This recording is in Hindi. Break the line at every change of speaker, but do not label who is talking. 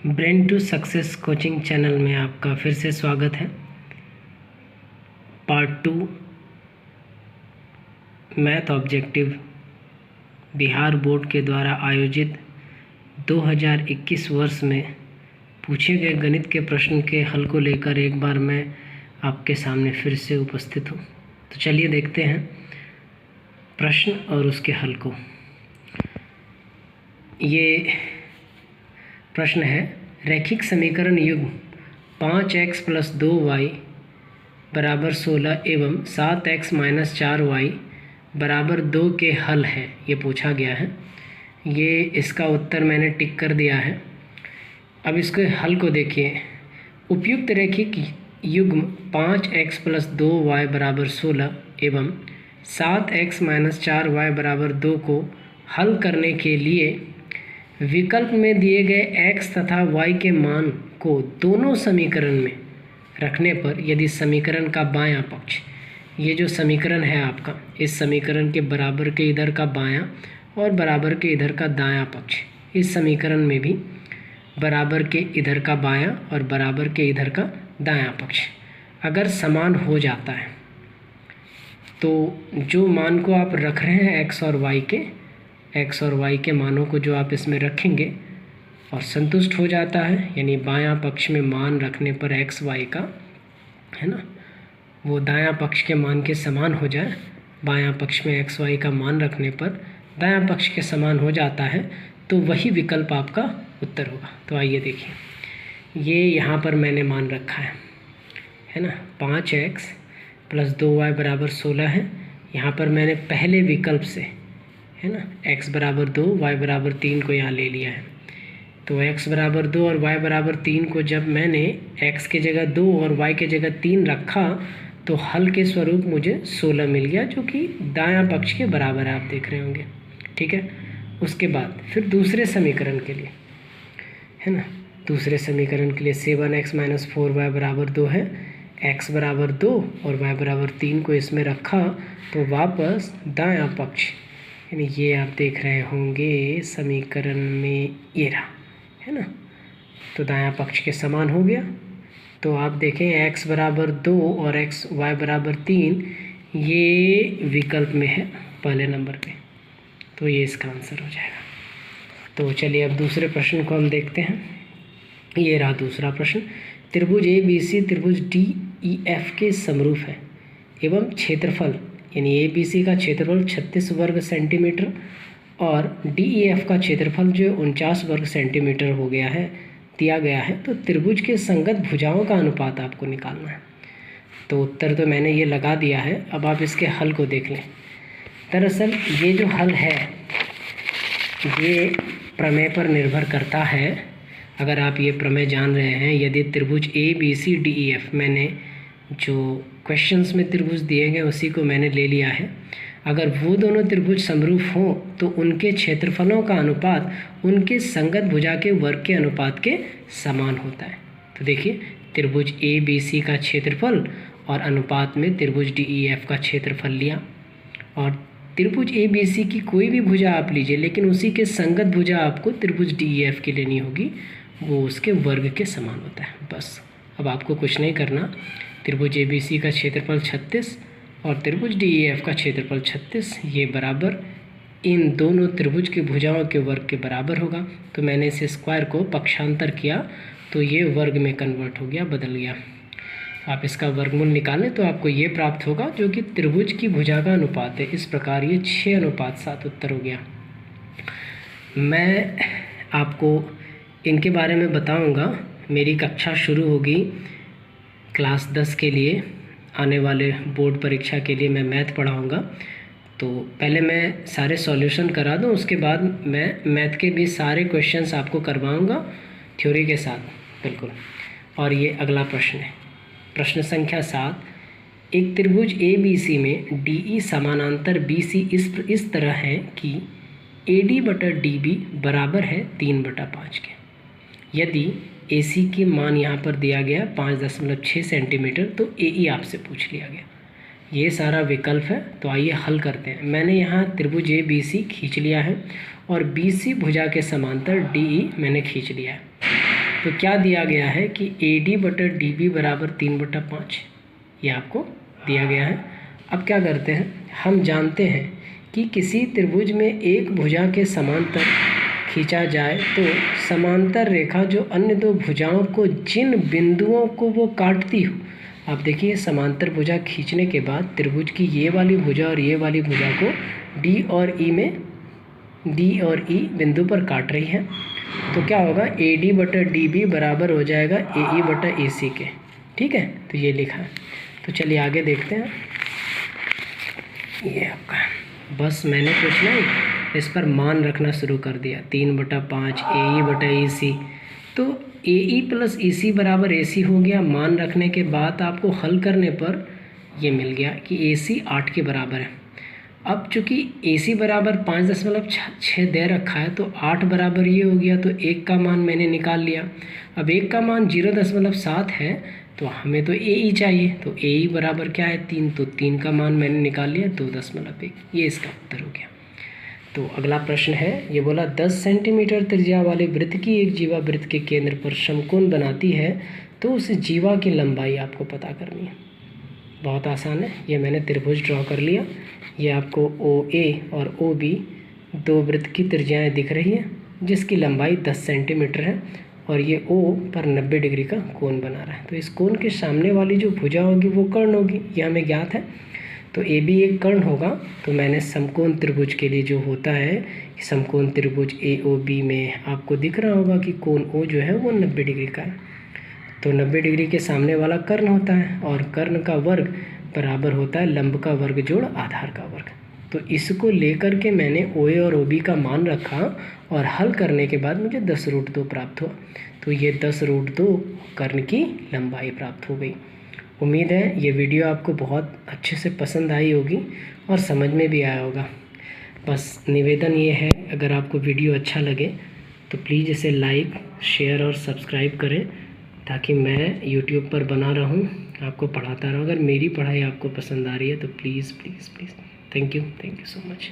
Brain to success coaching channel में आपका फिर से स्वागत है। Part 2 math objective Bihar board के द्वारा आयोजित 2021 वर्ष में पूछे गए गणित के प्रश्न के हल को लेकर एक बार मैं आपके सामने फिर से उपस्थित हूँ। तो चलिए देखते हैं प्रश्न और उसके हल को। ये प्रश्न है, रैखिक समीकरण युग्म 5x + 2y = 16 एवं 7x - 4y = 2 के हल हैं, ये पूछा गया है। ये इसका उत्तर मैंने टिक कर दिया है। अब इसके हल को देखिए। उपयुक्त रैखिक युग्म 5x + 2y = 16 एवं 7x - 4y = 2 को हल करने के लिए विकल्प में दिए गए x तथा y के मान को दोनों समीकरण में रखने पर यदि समीकरण का बायां पक्ष, ये जो समीकरण है आपका, इस समीकरण के बराबर के इधर का बायां और बराबर के इधर का दायां पक्ष, इस समीकरण में भी बराबर के इधर का बायां और बराबर के इधर का दायां पक्ष अगर समान हो जाता है तो जो मान को आप रख रहे हैं x और y के मानों को जो आप इसमें रखेंगे और संतुष्ट हो जाता है, यानी बायां पक्ष में मान रखने पर x y का है ना, वो दायां पक्ष के मान के समान हो जाए, बायां पक्ष में x y का मान रखने पर दायां पक्ष के समान हो जाता है, तो वही विकल्प आपका उत्तर होगा। तो आइए देखिए, ये यहाँ पर मैंने मान रखा है ना, 5x + 2y = 16 है। यहाँ पर मैंने पहले विकल्प से है ना x = 2 y = 3 को यहाँ ले लिया है। तो x = 2 और y = 3 को जब मैंने x के जगह 2 और y के जगह 3 रखा तो हल के स्वरूप मुझे 16 मिल गया, जो कि दायां पक्ष के बराबर है, आप देख रहे होंगे। ठीक है। उसके बाद फिर दूसरे समीकरण के लिए है ना, दूसरे समीकरण के लिए 7x - 4y = 2 है। x = 2 और y = 3 को इसमें रखा तो वापस दायां पक्ष, यानी ये आप देख रहे होंगे समीकरण में, ये रहा है ना, तो दायां पक्ष के समान हो गया। तो आप देखें x = 2 और y = 3, ये विकल्प में है पहले नंबर पे, तो ये इसका आंसर हो जाएगा। तो चलिए अब दूसरे प्रश्न को हम देखते हैं। ये रहा दूसरा प्रश्न। त्रिभुज ABC त्रिभुज DEF के समरूप है एवं क्षेत्रफल, यानी ABC का क्षेत्रफल 36 वर्ग सेंटीमीटर और DEF का क्षेत्रफल जो 49 वर्ग सेंटीमीटर हो गया है, दिया गया है। तो त्रिभुज के संगत भुजाओं का अनुपात आपको निकालना है। तो उत्तर तो मैंने ये लगा दिया है, अब आप इसके हल को देख लें। दरअसल ये जो हल है ये प्रमेय पर निर्भर करता है। अगर आप ये प्रमेय जान रहे हैं, यदि त्रिभुज ABC DEF, मैंने जो क्वेश्चंस में त्रिभुज दिए गए उसी को मैंने ले लिया है, अगर वो दोनों त्रिभुज समरूप हों तो उनके क्षेत्रफलों का अनुपात उनके संगत भुजा के वर्ग के अनुपात के समान होता है। तो देखिए, त्रिभुज ABC का क्षेत्रफल और अनुपात में त्रिभुज DEF का क्षेत्रफल लिया, और त्रिभुज ABC की कोई भी भुजा आप लीजिए, लेकिन उसी के संगत भुजा आपको त्रिभुज DEF की लेनी होगी, वो उसके वर्ग के समान होता है। बस अब आपको कुछ नहीं करना। त्रिभुज ABC का क्षेत्रफल 36 और त्रिभुज DEF का क्षेत्रफल 36, ये बराबर इन दोनों त्रिभुज की भुजाओं के वर्ग के बराबर होगा। तो मैंने इस स्क्वायर को पक्षांतर किया तो ये वर्ग में कन्वर्ट हो गया, बदल गया। आप इसका वर्गमूल निकालें तो आपको ये प्राप्त होगा, जो कि त्रिभुज की भुजा का अनुपात है। इस प्रकार ये 6:7 उत्तर हो गया। मैं आपको इनके बारे में बताऊंगा। मेरी कक्षा शुरू होगी क्लास 10 के लिए, आने वाले बोर्ड परीक्षा के लिए मैं मैथ पढ़ाऊंगा। तो पहले मैं सारे सॉल्यूशन करा दूं, उसके बाद मैं मैथ के भी सारे क्वेश्चंस आपको करवाऊंगा थ्योरी के साथ, बिल्कुल। और ये अगला प्रश्न है, प्रश्न संख्या 7। एक त्रिभुज ABC में DE समानांतर BC इस तरह है कि AD/DB बराबर है 3/5 के। यदि AC की मान यहाँ पर दिया गया 5.6 सेंटीमीटर, तो AE आपसे पूछ लिया गया। ये सारा विकल्प है। तो आइए हल करते हैं। मैंने यहाँ त्रिभुज ABC खींच लिया है और BC भुजा के समांतर DE मैंने खींच लिया है। तो क्या दिया गया है कि AD बटा DB बराबर 3/5, ये आपको दिया गया है। अब क्या करते हैं, हम जानते हैं कि किसी त्रिभुज में एक भुजा के समांतर खींचा जाए तो समांतर रेखा जो अन्य दो भुजाओं को जिन बिंदुओं को वो काटती हो, आप देखिए समांतर भुजा खींचने के बाद त्रिभुज की ये वाली भुजा और ये वाली भुजा को D और E बिंदु पर काट रही है, तो क्या होगा, AD बटा DB बराबर हो जाएगा AE बटा AC के। ठीक है, तो ये लिखा है। तो चलिए आगे देखते हैं। ये आपका बस मैंने कुछ नहीं इस पर मान रखना शुरू कर दिया, 3/5 AE बटा EC। तो AE प्लस EC बराबर AC हो गया। मान रखने के बाद आपको हल करने पर ये मिल गया कि AC 8 के बराबर है। अब चूँकि AC बराबर 5.6 दे रखा है तो 8 बराबर ये हो गया, तो 1 का मान मैंने निकाल लिया। अब 1 का मान 0.7 है तो हमें तो AE चाहिए, तो AE बराबर क्या है, 3, तो 3 का मान मैंने निकाल लिया 2.1। ये इसका उत्तर हो गया। तो अगला प्रश्न है, ये बोला 10 सेंटीमीटर त्रिज्या वाले वृत्त की एक जीवा वृत्त के केंद्र पर समकोण बनाती है, तो उस जीवा की लंबाई आपको पता करनी है। बहुत आसान है, ये मैंने त्रिभुज ड्रॉ कर लिया। ये आपको OA और OB दो वृत्त की त्रिज्याएँ दिख रही हैं जिसकी लंबाई 10 सेंटीमीटर है और ये O पर 90 डिग्री का कोण बना रहा है। तो इस कोण के सामने वाली जो भुजा होगी वो कर्ण होगी, ये हमें ज्ञात है। तो AB एक कर्ण होगा। तो मैंने समकोण त्रिभुज के लिए जो होता है, समकोण त्रिभुज AOB में आपको दिख रहा होगा कि कोण O जो है वो 90 डिग्री का है। तो 90 डिग्री के सामने वाला कर्ण होता है और कर्ण का वर्ग बराबर होता है लंब का वर्ग जोड़ आधार का वर्ग। तो इसको लेकर के मैंने OA और OB का मान रखा और हल करने के बाद मुझे 10√2 प्राप्त हुआ। तो ये 10√2 कर्ण की लंबाई प्राप्त हो गई। उम्मीद है ये वीडियो आपको बहुत अच्छे से पसंद आई होगी और समझ में भी आया होगा। बस निवेदन ये है, अगर आपको वीडियो अच्छा लगे तो प्लीज़ इसे लाइक, शेयर और सब्सक्राइब करें ताकि मैं YouTube पर बना रहूं, आपको पढ़ाता रहूं। अगर मेरी पढ़ाई आपको पसंद आ रही है तो please please please thank you so much.